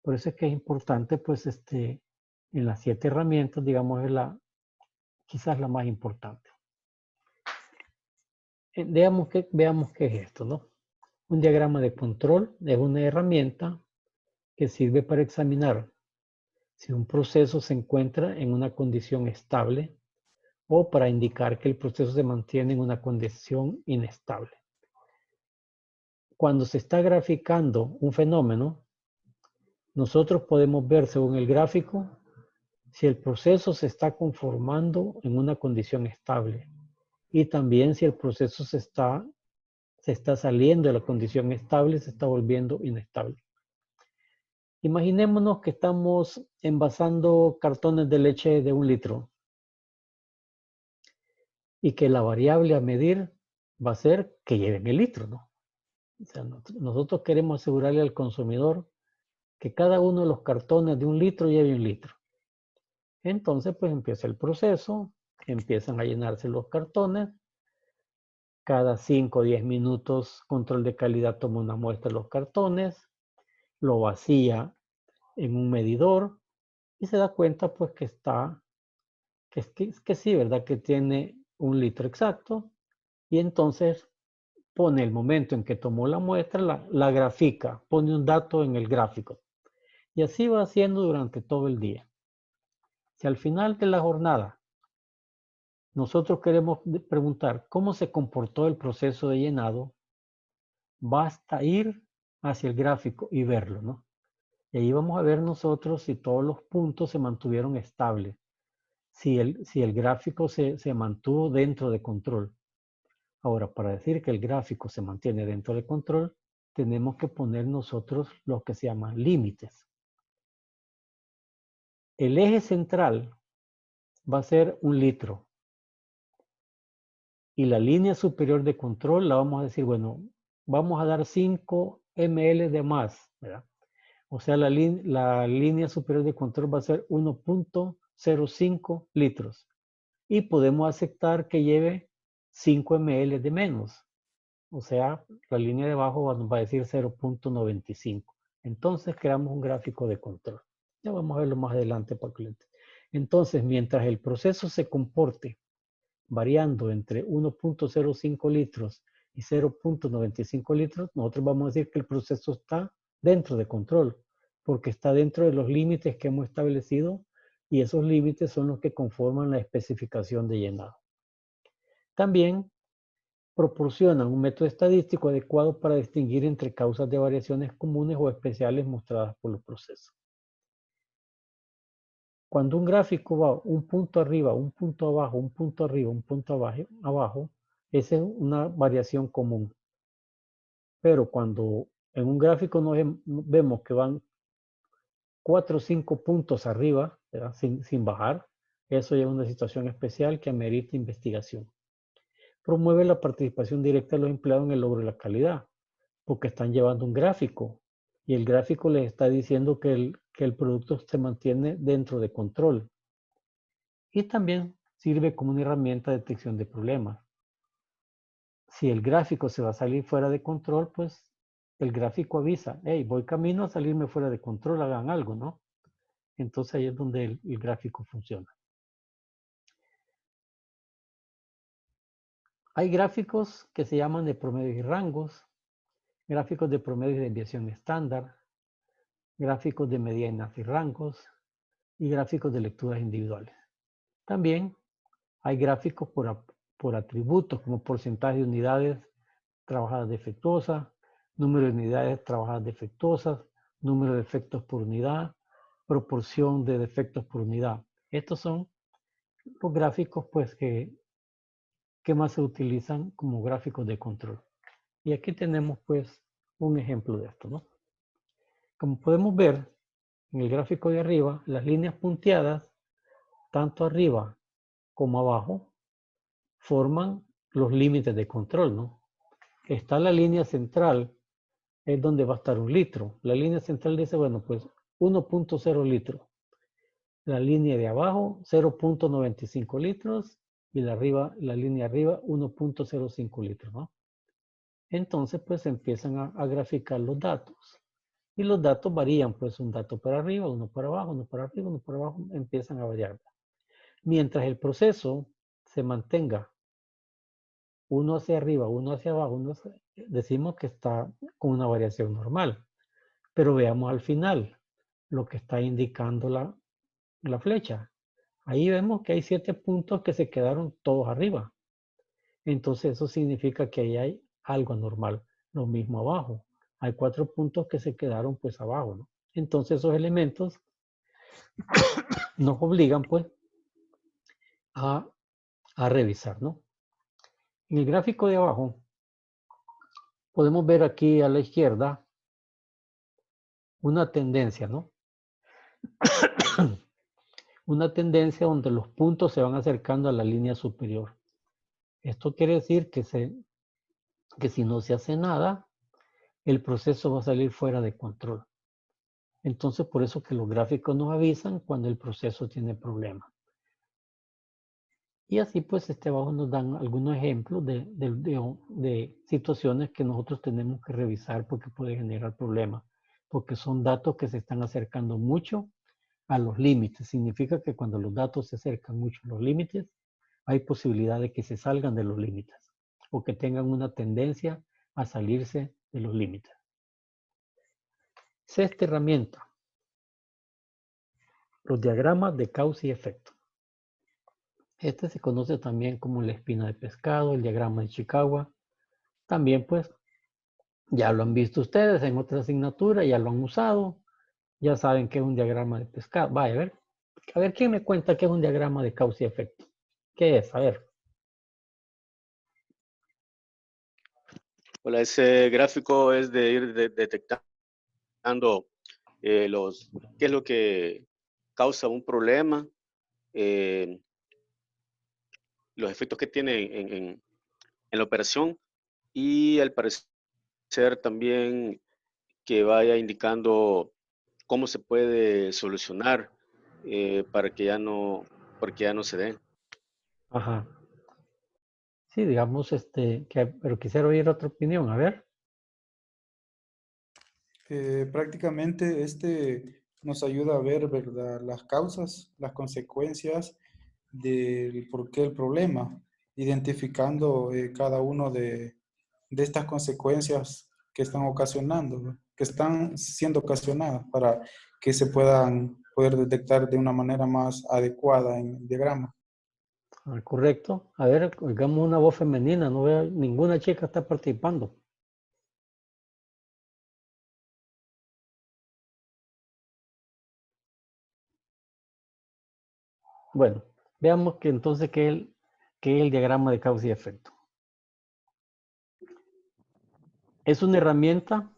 Por eso es que es importante, pues, en las 7 herramientas, digamos, quizás la más importante. Veamos qué es esto, ¿no? Un diagrama de control es una herramienta que sirve para examinar si un proceso se encuentra en una condición estable o para indicar que el proceso se mantiene en una condición inestable. Cuando se está graficando un fenómeno, nosotros podemos ver según el gráfico si el proceso se está conformando en una condición estable y también si el proceso se está saliendo de la condición estable, se está volviendo inestable. Imaginémonos que estamos envasando cartones de leche de 1 litro y que la variable a medir va a ser que lleven el litro, ¿no? O sea, nosotros queremos asegurarle al consumidor que cada uno de los cartones de 1 litro lleve 1 litro. Entonces, pues empieza el proceso, empiezan a llenarse los cartones. Cada 5 o 10 minutos, control de calidad toma una muestra de los cartones, lo vacía en un medidor y se da cuenta, pues, que sí, ¿verdad? Que tiene 1 litro exacto. Y entonces pone el momento en que tomó la muestra, la grafica, pone un dato en el gráfico. Y así va haciendo durante todo el día. Si al final de la jornada nosotros queremos preguntar cómo se comportó el proceso de llenado, basta ir hacia el gráfico y verlo, ¿no? Y ahí vamos a ver nosotros si todos los puntos se mantuvieron estables, si el gráfico se mantuvo dentro de control. Ahora, para decir que el gráfico se mantiene dentro de control, tenemos que poner nosotros lo que se llaman límites. El eje central va a ser 1 litro. Y la línea superior de control la vamos a decir, bueno, vamos a dar 5 ml de más, ¿verdad? O sea, la línea superior de control va a ser 1.05 litros. Y podemos aceptar que lleve 5 ml de menos. O sea, la línea de abajo nos va a decir 0.95. Entonces creamos un gráfico de control. Ya vamos a verlo más adelante para que entonces, mientras el proceso se comporte variando entre 1.05 litros y 0.95 litros, nosotros vamos a decir que el proceso está dentro de control, porque está dentro de los límites que hemos establecido y esos límites son los que conforman la especificación de llenado. También proporcionan un método estadístico adecuado para distinguir entre causas de variaciones comunes o especiales mostradas por los procesos. Cuando un gráfico va un punto arriba, un punto abajo, un punto arriba, un punto abajo, esa es una variación común. Pero cuando en un gráfico vemos que van 4 o 5 puntos arriba, sin bajar, eso ya es una situación especial que amerita investigación. Promueve la participación directa de los empleados en el logro de la calidad, porque están llevando un gráfico y el gráfico les está diciendo que el producto se mantiene dentro de control. Y también sirve como una herramienta de detección de problemas. Si el gráfico se va a salir fuera de control, pues el gráfico avisa, hey, voy camino a salirme fuera de control, hagan algo, ¿no? Entonces ahí es donde el gráfico funciona. Hay gráficos que se llaman de promedios y rangos, gráficos de promedio y desviación estándar, gráficos de medianas y rangos y gráficos de lecturas individuales. También hay gráficos por atributos como porcentaje de unidades trabajadas defectuosas, número de unidades trabajadas defectuosas, número de defectos por unidad, proporción de defectos por unidad. Estos son los gráficos pues, que más se utilizan como gráficos de control. Y aquí tenemos pues un ejemplo de esto, ¿no? Como podemos ver en el gráfico de arriba, las líneas punteadas, tanto arriba como abajo, forman los límites de control, ¿no? Está la línea central, es donde va a estar un litro. La línea central dice, bueno, pues 1.0 litros. La línea de abajo, 0.95 litros. Y la línea arriba, 1.05 litros, ¿no? Entonces, pues empiezan a graficar los datos. Y los datos varían, pues un dato para arriba, uno para abajo, uno para arriba, uno para abajo, empiezan a variar. Mientras el proceso se mantenga uno hacia arriba, uno hacia abajo, decimos que está con una variación normal. Pero veamos al final lo que está indicando la flecha. Ahí vemos que hay 7 puntos que se quedaron todos arriba. Entonces eso significa que ahí hay algo anormal. Lo mismo abajo. Hay 4 puntos que se quedaron pues abajo, ¿no? Entonces esos elementos nos obligan pues a revisar, ¿no? En el gráfico de abajo podemos ver aquí a la izquierda una tendencia, ¿no? Una tendencia donde los puntos se van acercando a la línea superior. Esto quiere decir que si no se hace nada, el proceso va a salir fuera de control. Entonces, por eso que los gráficos nos avisan cuando el proceso tiene problemas. Y así, pues, abajo nos dan algunos ejemplos de situaciones que nosotros tenemos que revisar porque puede generar problemas. Porque son datos que se están acercando mucho a los límites. Significa que cuando los datos se acercan mucho a los límites, hay posibilidad de que se salgan de los límites o que tengan una tendencia a salirse de los límites. Sexta herramienta, los diagramas de causa y efecto. Este se conoce también como la espina de pescado, el diagrama de Chicagua. También pues ya lo han visto ustedes en otra asignatura, ya lo han usado, ya saben que es un diagrama de pescado. Vaya, a ver quién me cuenta qué es un diagrama de causa y efecto. ¿Qué es? A ver. Hola, ese gráfico es de ir detectando qué es lo que causa un problema, los efectos que tiene en la operación y al parecer también que vaya indicando cómo se puede solucionar para que ya no se den. Ajá. Sí, digamos, pero quisiera oír otra opinión. A ver. Prácticamente nos ayuda a ver, ¿verdad?, las causas, las consecuencias del por qué el problema, identificando cada uno de estas consecuencias que están ocasionando, ¿no?, que están siendo ocasionadas para que se puedan poder detectar de una manera más adecuada en el diagrama. Correcto. A ver, oigamos una voz femenina. No veo, ninguna chica está participando. Bueno, veamos que entonces qué es el diagrama de causa y efecto. Es una herramienta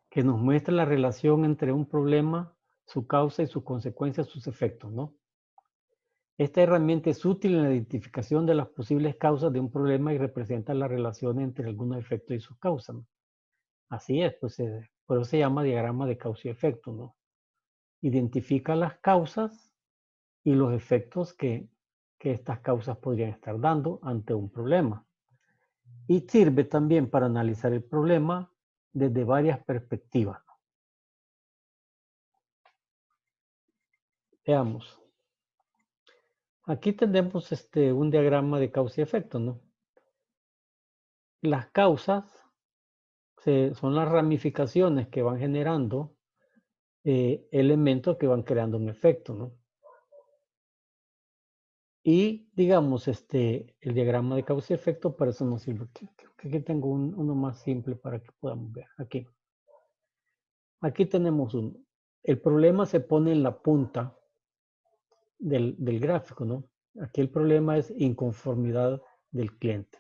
que nos muestra la relación entre un problema, su causa y sus consecuencias, sus efectos, ¿no? Esta herramienta es útil en la identificación de las posibles causas de un problema y representa la relación entre algunos efectos y sus causas, ¿no? Así es, pues por eso se llama diagrama de causa y efecto, ¿no? Identifica las causas y los efectos que estas causas podrían estar dando ante un problema. Y sirve también para analizar el problema desde varias perspectivas. Veamos. Aquí tenemos un diagrama de causa y efecto, ¿no? Las causas son las ramificaciones que van generando elementos que van creando un efecto, ¿no? Y digamos, el diagrama de causa y efecto, para eso nos sirve. Aquí tengo uno más simple para que podamos ver. Aquí tenemos uno. El problema se pone en la punta del gráfico, ¿no? Aquí el problema es inconformidad del cliente.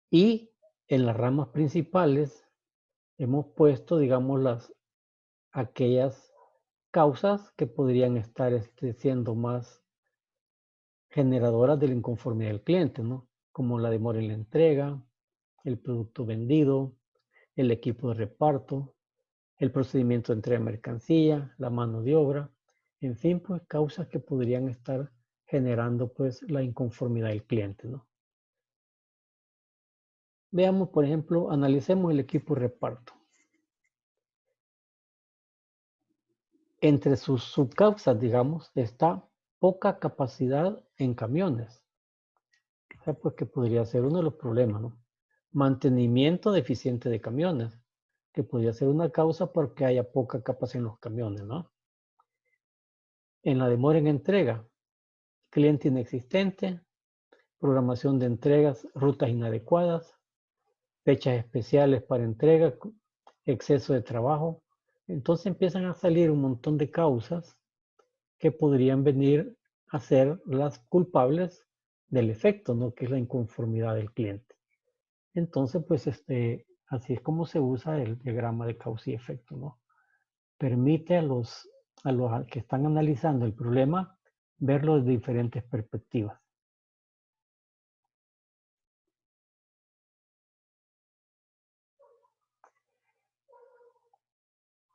Y en las ramas principales hemos puesto, digamos, aquellas causas que podrían estar siendo más generadoras de la inconformidad del cliente, ¿no? Como la demora en la entrega, el producto vendido, el equipo de reparto, el procedimiento de entrega de mercancía, la mano de obra, en fin, pues causas que podrían estar generando pues la inconformidad del cliente, ¿no? Veamos, por ejemplo, analicemos el equipo de reparto. Entre sus subcausas, digamos, está poca capacidad en camiones. O sea, pues que podría ser uno de los problemas, ¿no? Mantenimiento deficiente de camiones, que podría ser una causa porque haya poca capacidad en los camiones, ¿no? En la demora en entrega, cliente inexistente, programación de entregas, rutas inadecuadas, fechas especiales para entrega, exceso de trabajo. Entonces empiezan a salir un montón de causas que podrían venir a ser las culpables del efecto, ¿no? Que es la inconformidad del cliente. Entonces, pues así es como se usa el diagrama de causa y efecto, ¿no? Permite a los que están analizando el problema verlo desde diferentes perspectivas.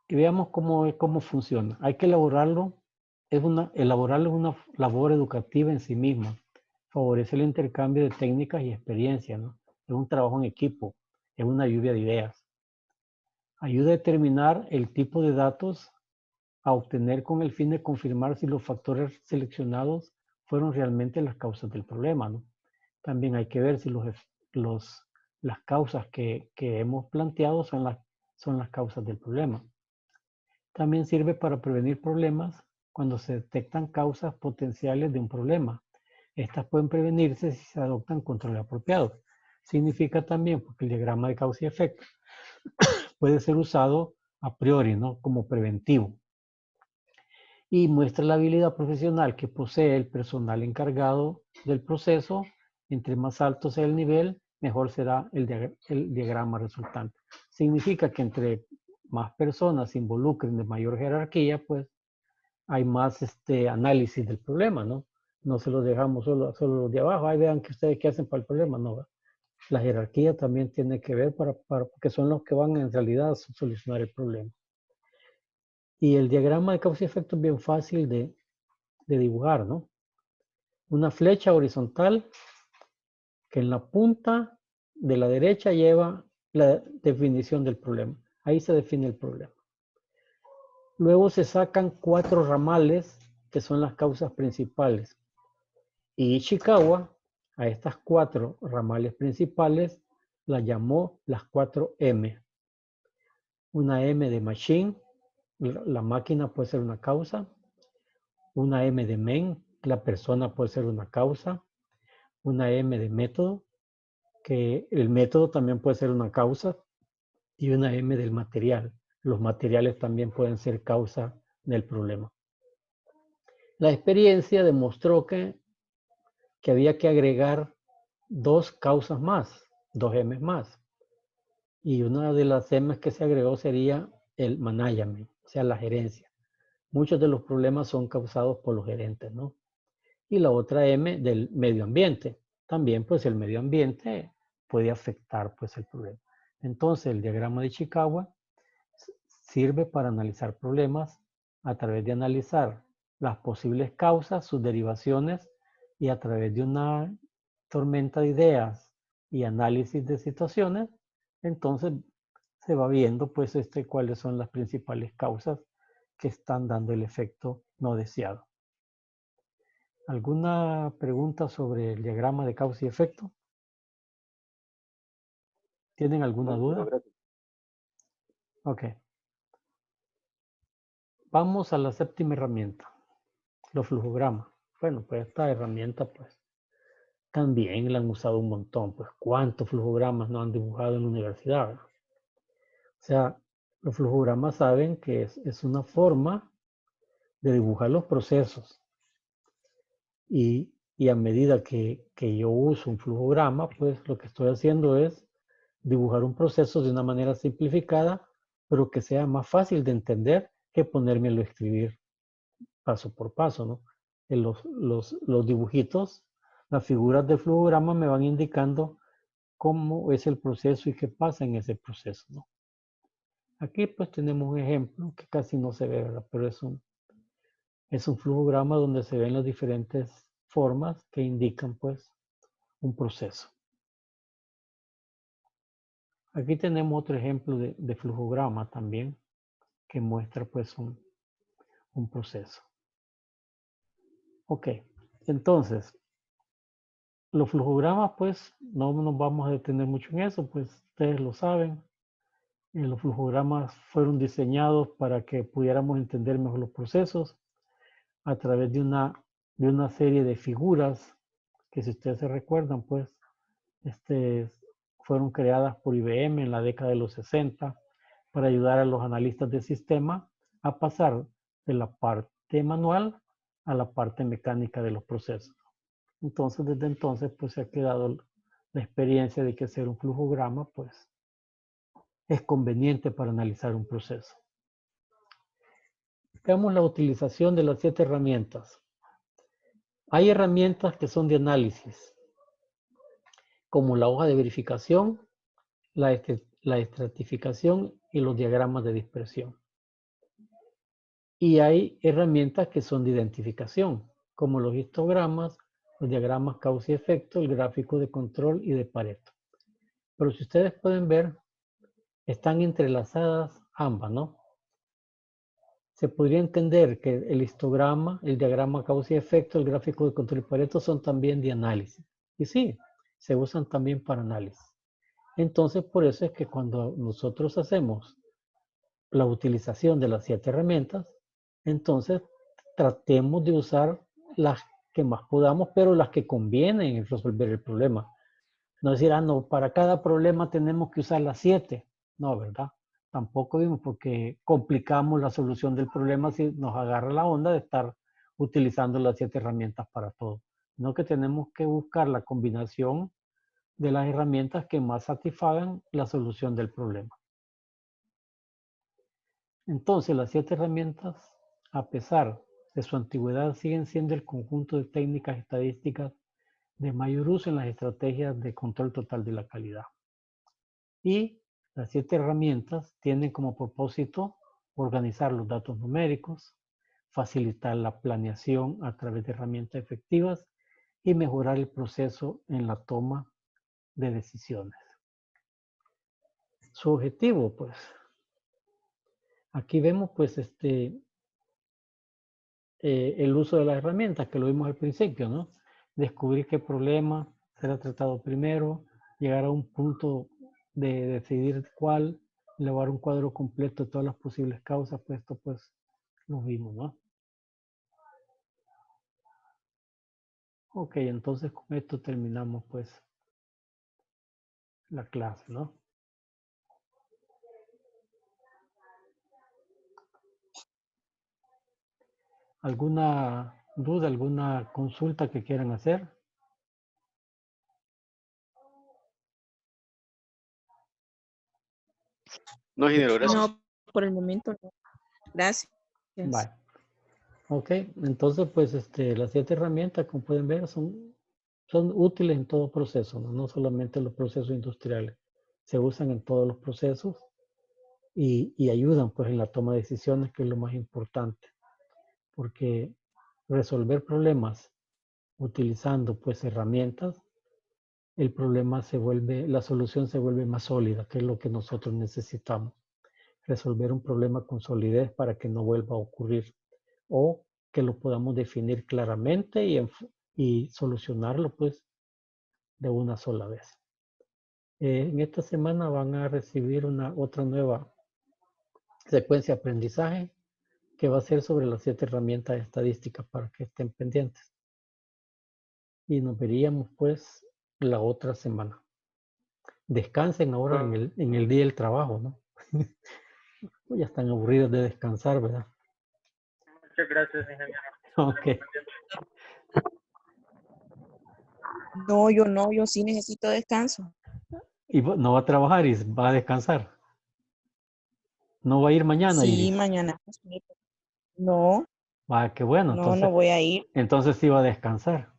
Y veamos cómo funciona. Hay que elaborarlo. Elaborarlo es una labor educativa en sí misma. Favorece el intercambio de técnicas y experiencias, ¿no? Es un trabajo en equipo, es una lluvia de ideas. Ayuda a determinar el tipo de datos a obtener con el fin de confirmar si los factores seleccionados fueron realmente las causas del problema, ¿no? También hay que ver si las causas que hemos planteado son las causas del problema. También sirve para prevenir problemas cuando se detectan causas potenciales de un problema. Estas pueden prevenirse si se adoptan controles apropiados. Significa también, porque el diagrama de causa y efecto puede ser usado a priori, ¿no? Como preventivo. Y muestra la habilidad profesional que posee el personal encargado del proceso. Entre más alto sea el nivel, mejor será el diagrama resultante. Significa que entre más personas se involucren de mayor jerarquía, pues hay más análisis del problema, ¿no? No se lo dejamos solo los de abajo, ahí vean que ustedes qué hacen para el problema, no. La jerarquía también tiene que ver porque son los que van en realidad a solucionar el problema. Y el diagrama de causa y efecto es bien fácil de dibujar, ¿no? una flecha horizontal que en la punta de la derecha lleva la definición del problema. Ahí se define el problema. Luego se sacan 4 ramales que son las causas principales. Y Ishikawa a estas 4 ramales principales las llamó las 4 M. Una M de machine, la máquina puede ser una causa. Una M de men, la persona puede ser una causa. Una M de método, que el método también puede ser una causa. Y una M del material. Los materiales también pueden ser causa del problema. La experiencia demostró que había que agregar 2 causas más, 2 M más. Y una de las M que se agregó sería el management, o sea, la gerencia. Muchos de los problemas son causados por los gerentes, ¿no? Y la otra M del medio ambiente. También, pues, el medio ambiente puede afectar, pues, el problema. Entonces, el diagrama de Ishikawa sirve para analizar problemas a través de analizar las posibles causas, sus derivaciones, y a través de una tormenta de ideas y análisis de situaciones, entonces se va viendo pues cuáles son las principales causas que están dando el efecto no deseado. ¿Alguna pregunta sobre el diagrama de causa y efecto? ¿Tienen alguna duda? Gracias. Ok. Vamos a la séptima herramienta, los flujogramas. Bueno, pues esta herramienta pues también la han usado un montón. Pues ¿cuántos flujogramas no han dibujado en la universidad? O sea, los flujogramas saben que es una forma de dibujar los procesos. Y a medida que yo uso un flujograma, pues lo que estoy haciendo es dibujar un proceso de una manera simplificada, pero que sea más fácil de entender que ponérmelo a escribir paso por paso, ¿no? En los dibujitos, las figuras del flujograma me van indicando cómo es el proceso y qué pasa en ese proceso, ¿no? Aquí pues tenemos un ejemplo que casi no se ve, ¿verdad? Pero es un flujograma donde se ven las diferentes formas que indican pues un proceso. Aquí tenemos otro ejemplo de flujograma también que muestra pues un proceso. Ok, entonces los flujogramas pues no nos vamos a detener mucho en eso, pues ustedes lo saben. Los flujogramas fueron diseñados para que pudiéramos entender mejor los procesos a través de una serie de figuras que, si ustedes se recuerdan, pues fueron creadas por IBM en la década de los 60 para ayudar a los analistas de sistema a pasar de la parte manual a la parte mecánica de los procesos. Entonces, desde entonces, pues se ha quedado la experiencia de que hacer un flujograma, pues, es conveniente para analizar un proceso. Veamos la utilización de las 7 herramientas. Hay herramientas que son de análisis, como la hoja de verificación, la estratificación y los diagramas de dispersión. Y hay herramientas que son de identificación, como los histogramas, los diagramas causa y efecto, el gráfico de control y de Pareto. Pero si ustedes pueden ver, están entrelazadas ambas, ¿no? Se podría entender que el histograma, el diagrama causa y efecto, el gráfico de control y Pareto son también de análisis. Y sí, se usan también para análisis. Entonces, por eso es que cuando nosotros hacemos la utilización de las 7 herramientas, entonces tratemos de usar las que más podamos, pero las que convienen en resolver el problema. No decir, no, para cada problema tenemos que usar las 7. No, ¿verdad? Tampoco vimos porque complicamos la solución del problema si nos agarra la onda de estar utilizando las 7 herramientas para todo. Sino que tenemos que buscar la combinación de las herramientas que más satisfagan la solución del problema. Entonces, las 7 herramientas, a pesar de su antigüedad, siguen siendo el conjunto de técnicas estadísticas de mayor uso en las estrategias de control total de la calidad. Y las 7 herramientas tienen como propósito organizar los datos numéricos, facilitar la planeación a través de herramientas efectivas y mejorar el proceso en la toma de decisiones. Su objetivo, pues, aquí vemos, pues, el uso de las herramientas que lo vimos al principio, ¿no? Descubrir qué problema será tratado primero, llegar a un punto de decidir cuál, elaborar un cuadro completo de todas las posibles causas, pues esto pues lo vimos, ¿no? Ok, entonces con esto terminamos pues la clase, ¿no? ¿Alguna duda, alguna consulta que quieran hacer? No, ingeniero, gracias. No, por el momento no. Gracias. Vale. Ok, entonces pues las 7 herramientas, como pueden ver, son útiles en todo proceso, ¿no? No solamente en los procesos industriales. Se usan en todos los procesos y ayudan pues en la toma de decisiones, que es lo más importante. Porque resolver problemas utilizando pues herramientas, el problema la solución se vuelve más sólida, que es lo que nosotros necesitamos. Resolver un problema con solidez para que no vuelva a ocurrir, o que lo podamos definir claramente y solucionarlo pues de una sola vez. En esta semana van a recibir otra nueva secuencia de aprendizaje que va a ser sobre las 7 herramientas estadísticas, para que estén pendientes. Y nos veríamos pues la otra semana. Descansen ahora en el día del trabajo, ¿no? Ya están aburridos de descansar, ¿verdad? Muchas gracias, ingeniero. Ok. No, yo sí necesito descanso. Y no va a trabajar y va a descansar. No va a ir mañana, Sí, Iris. mañana. No, Vaya, qué bueno. no voy a ir. Entonces sí va a descansar.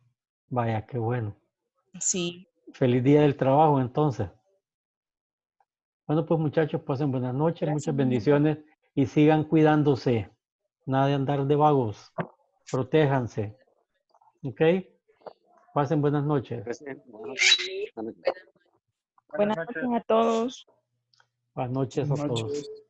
Vaya, qué bueno. Sí. Feliz día del trabajo, entonces. Bueno, pues muchachos, pasen buenas noches, Gracias, muchas ingeniero. bendiciones y sigan cuidándose. Nada de andar de vagos. Protéjanse. ¿Ok? Pasen buenas noches. Gracias. Buenas noches a todos. Buenas noches a Buenas todos. noches.